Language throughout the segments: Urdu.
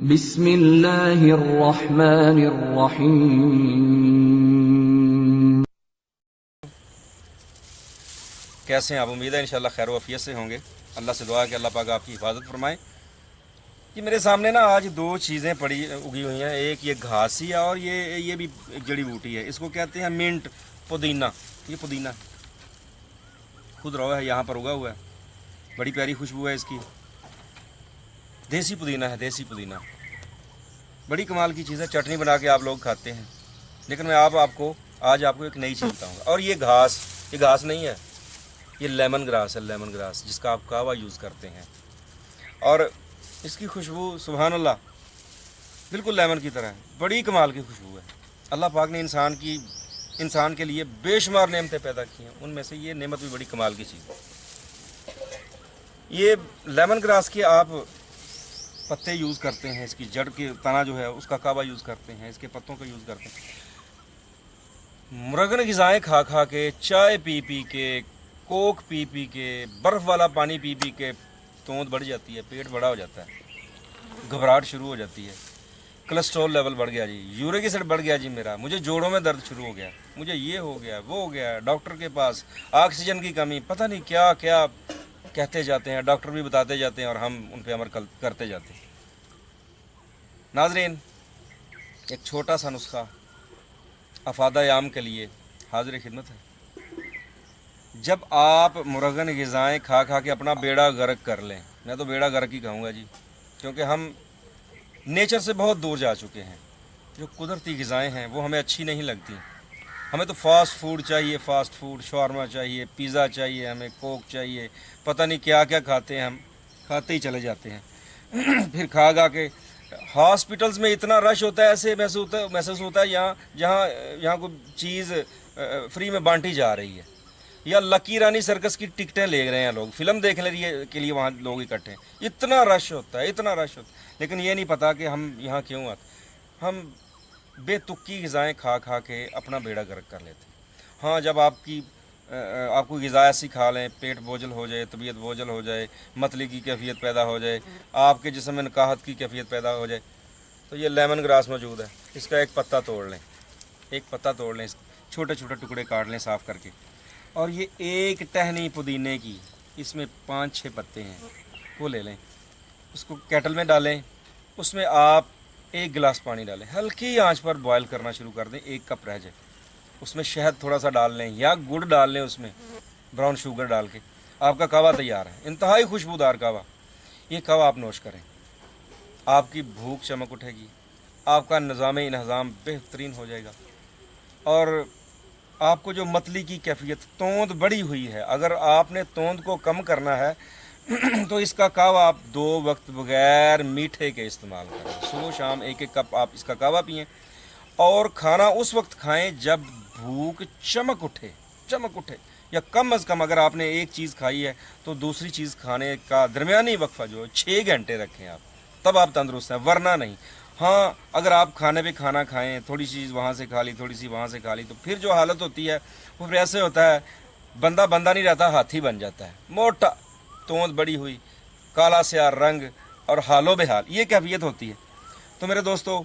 بسم اللہ الرحمن الرحیم۔ کیسے ہیں آپ؟ امید ہے انشاءاللہ خیر و عافیت سے ہوں گے۔ اللہ سے دعا ہے کہ اللہ پاک آپ کی حفاظت فرمائے۔ یہ میرے سامنے نا آج دو چیزیں پڑی اگی ہوئی ہیں، ایک یہ گھاسی ہے اور یہ بھی ایک جڑی بوٹی ہے، اس کو کہتے ہیں منٹ، پودینہ۔ یہ پودینہ خود رو ہے، یہاں پر اگا ہوا ہے، بڑی پیاری خوشبو ہے اس کی، دیسی پودینہ ہے، دیسی پودینہ، بڑی کمال کی چیز ہے، چٹنی بنا کے آپ لوگ کھاتے ہیں۔ لیکن میں آج آپ کو ایک نئی چیز بتاؤں گا، اور یہ گھاس نہیں ہے، یہ لیمن گراس ہے، لیمن گراس جس کا آپ کہوا یوز کرتے ہیں، اور اس کی خوشبو سبحان اللہ بالکل لیمن کی طرح ہے، بڑی کمال کی خوشبو ہے۔ اللہ پاک نے انسان کے لیے بے شمار نعمتیں پیدا کی ہیں، ان میں سے یہ نعمت بھی بڑی کمال کی چیز ہے۔ یہ لیمن گراس کے آپ پتے یوز کرتے ہیں، اس کی جڑ کے تنا جو ہے اس کا کعبہ یوز کرتے ہیں، اس کے پتوں کا یوز کرتے ہیں۔ مرغن غذائیں کھا کھا کے، چائے پی پی کے، کوک پی پی کے، برف والا پانی پی پی کے توند بڑھ جاتی ہے، پیٹ بڑا ہو جاتا ہے، گھبراہٹ شروع ہو جاتی ہے، کولیسٹرول لیول بڑھ گیا جی، یورک ایسڈ بڑھ گیا جی، مجھے جوڑوں میں درد شروع ہو گیا، مجھے یہ ہو گیا وہ ہو گیا، ڈاکٹر کے پاس، آکسیجن کی کمی، پتہ نہیں کیا کیا کہتے جاتے ہیں، ڈاکٹر بھی بتاتے جاتے ہیں اور ہم ان پہ عمل کرتے جاتے ہیں۔ ناظرین، ایک چھوٹا سا نسخہ افادہ عام کے لیے حاضر خدمت ہے۔ جب آپ مرغن غذائیں کھا کھا کے اپنا بیڑا غرق کر لیں، میں تو بیڑا غرق ہی کہوں گا جی، کیونکہ ہم نیچر سے بہت دور جا چکے ہیں، جو قدرتی غذائیں ہیں وہ ہمیں اچھی نہیں لگتی، ہمیں تو فاسٹ فوڈ چاہیے، فاسٹ فوڈ، شاورما چاہیے، پیزا چاہیے، ہمیں کوک چاہیے، پتہ نہیں کیا کیا کھاتے ہیں، ہم کھاتے ہی چلے جاتے ہیں۔ پھر کھا گا کے ہاسپٹلز میں اتنا رش ہوتا ہے، ایسے محسوس ہوتا ہے یہاں کوئی چیز فری میں بانٹی جا رہی ہے، یا لکی رانی سرکس کی ٹکٹیں لے رہے ہیں لوگ، فلم دیکھنے کے لیے وہاں لوگ اکٹھے ہیں، اتنا رش ہوتا ہے، اتنا رش ہوتا ہے، لیکن یہ نہیں پتا کہ ہم یہاں کیوں آتے، ہم بے تکی غذائیں کھا کھا کے اپنا بیڑا غرق کر لیتے ہیں۔ ہاں، جب آپ کو غذا ایسی کھا لیں، پیٹ بوجھل ہو جائے، طبیعت بوجھل ہو جائے، متلی کی کیفیت پیدا ہو جائے، آپ کے جسم میں نکاہت کی کیفیت پیدا ہو جائے، تو یہ لیمن گراس موجود ہے، اس کا ایک پتا توڑ لیں، چھوٹے چھوٹے ٹکڑے کاٹ لیں صاف کر کے، اور یہ ایک ٹہنی پودینے کی، اس میں 5-6 پتے ہیں، وہ لے لیں، اس کو کیٹل میں ڈالیں، اس میں آپ 1 گلاس پانی ڈالیں، ہلکی آنچ پر بوائل کرنا شروع کر دیں، 1 کپ رہ جائے، اس میں شہد تھوڑا سا ڈال لیں یا گڑ ڈال لیں، اس میں براؤن شوگر ڈال کے، آپ کا کعوہ تیار ہے، انتہائی خوشبودار کعوہ۔ یہ کعوہ آپ نوش کریں، آپ کی بھوک چمک اٹھے گی، آپ کا نظام انہضام بہترین ہو جائے گا، اور آپ کو جو متلی کی کیفیت، توند بڑی ہوئی ہے، اگر آپ نے توند کو کم کرنا ہے تو اس کا کعوہ آپ 2 وقت بغیر میٹھے کے استعمال کریں، صبح شام 1-1 کپ آپ اس کا کعوہ پئیں، اور کھانا اس وقت کھائیں جب بھوک چمک اٹھے، یا کم از کم اگر آپ نے ایک چیز کھائی ہے تو دوسری چیز کھانے کا درمیانی وقفہ جو ہے 6 گھنٹے رکھیں آپ، تب آپ تندرست ہیں، ورنہ نہیں۔ ہاں، اگر آپ کھانے پہ کھانا کھائیں، تھوڑی چیز وہاں سے کھا لی، تھوڑی سی وہاں سے کھا لی، تو پھر جو حالت ہوتی ہے وہ پھر ایسے ہوتا ہے، بندہ نہیں رہتا، ہاتھی بن جاتا ہے، موٹا، توند بڑی ہوئی، کالا سیاہ رنگ اور حال و بحال، یہ کیفیت ہوتی ہے۔ تو میرے دوستو،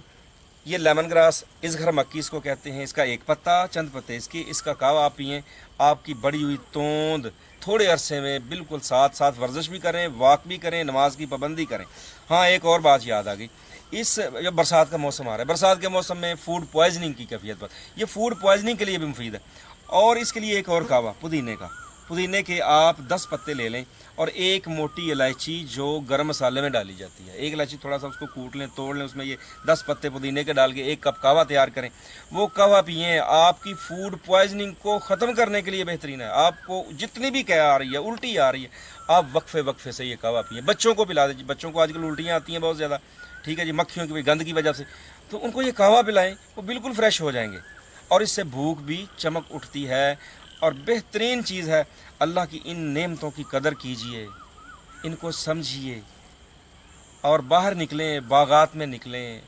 یہ لیمن گراس، اس گھر مکی اس کو کہتے ہیں، اس کا ایک پتا، چند پتے اس کا کعوہ آپ پئیں، آپ کی بڑی ہوئی توند تھوڑے عرصے میں بالکل ساتھ ورزش بھی کریں، واک بھی کریں، نماز کی پابندی کریں۔ ہاں، ایک اور بات یاد آ گئی، جب برسات کا موسم آ رہا ہے، برسات کے موسم میں فوڈ پوائزننگ کی کیفیت پر، یہ فوڈ پوائزننگ کے لیے بھی مفید ہے، اور اس کے لیے ایک اور کعوہ پودینے کے آپ 10 پتے لے لیں، اور 1 موٹی الائچی جو گرم مسالے میں ڈالی جاتی ہے، 1 الائچی تھوڑا سا اس کو کوٹ لیں، توڑ لیں، اس میں یہ 10 پتے پودینے کے ڈال کے 1 کپ کعوہ تیار کریں، وہ کعوہ پئیں، آپ کی فوڈ پوائزننگ کو ختم کرنے کے لیے بہترین ہے۔ آپ کو جتنی بھی کیا آ رہی ہے، الٹی آ رہی ہے، آپ وقفے سے یہ کعوہ پئیں، بچوں کو پلا دیجیے، بچوں کو آج کل الٹیاں آتی ہیں بہت زیادہ، ٹھیک ہے جی، مکھیوں کی گند کی وجہ سے، تو ان کو یہ کعوہ پلائیں، وہ بالکل فریش ہو جائیں گے، اور اس سے بھوک بھی چمک اٹھتی ہے، اور بہترین چیز ہے، اللہ کی ان نعمتوں کی قدر کیجئے، ان کو سمجھیے، اور باہر نکلیں، باغات میں نکلیں،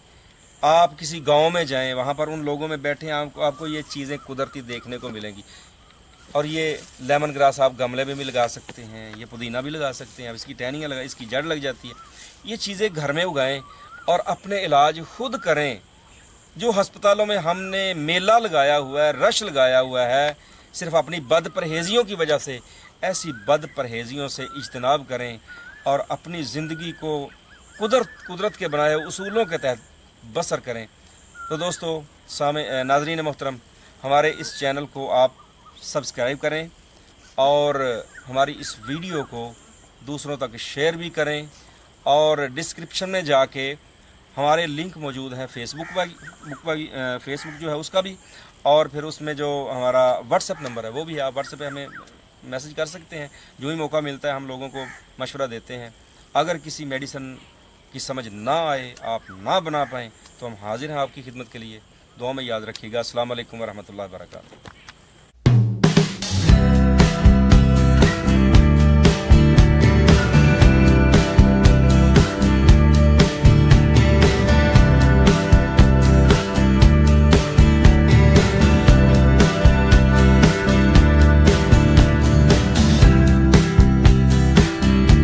آپ کسی گاؤں میں جائیں، وہاں پر ان لوگوں میں بیٹھیں، آپ کو یہ چیزیں قدرتی دیکھنے کو ملیں گی۔ اور یہ لیمن گراس آپ گملے میں بھی لگا سکتے ہیں، یہ پودینہ بھی لگا سکتے ہیں، اب اس کی ٹہنیاں اس کی جڑ لگ جاتی ہے، یہ چیزیں گھر میں اگائیں، اور اپنے علاج خود کریں. جو ہسپتالوں میں ہم نے میلہ لگایا ہوا ہے، رش لگایا ہوا ہے صرف اپنی بد پرہیزیوں کی وجہ سے، ایسی بد پرہیزیوں سے اجتناب کریں اور اپنی زندگی کو قدرت کے بنائے اصولوں کے تحت بسر کریں. تو دوستو، ناظرین محترم، ہمارے اس چینل کو آپ سبسکرائب کریں اور ہماری اس ویڈیو کو دوسروں تک شیئر بھی کریں، اور ڈسکرپشن میں جا کے ہمارے لنک موجود ہیں فیس بک جو ہے اس کا بھی، اور پھر اس میں جو ہمارا واٹس ایپ نمبر ہے وہ بھی ہے. آپ واٹس ایپ پہ ہمیں میسج کر سکتے ہیں. جو ہی موقع ملتا ہے ہم لوگوں کو مشورہ دیتے ہیں. اگر کسی میڈیسن کی سمجھ نہ آئے، آپ نہ بنا پائیں، تو ہم حاضر ہیں آپ کی خدمت کے لیے. دعا میں یاد رکھیے گا. السلام علیکم ورحمۃ اللہ وبرکاتہ.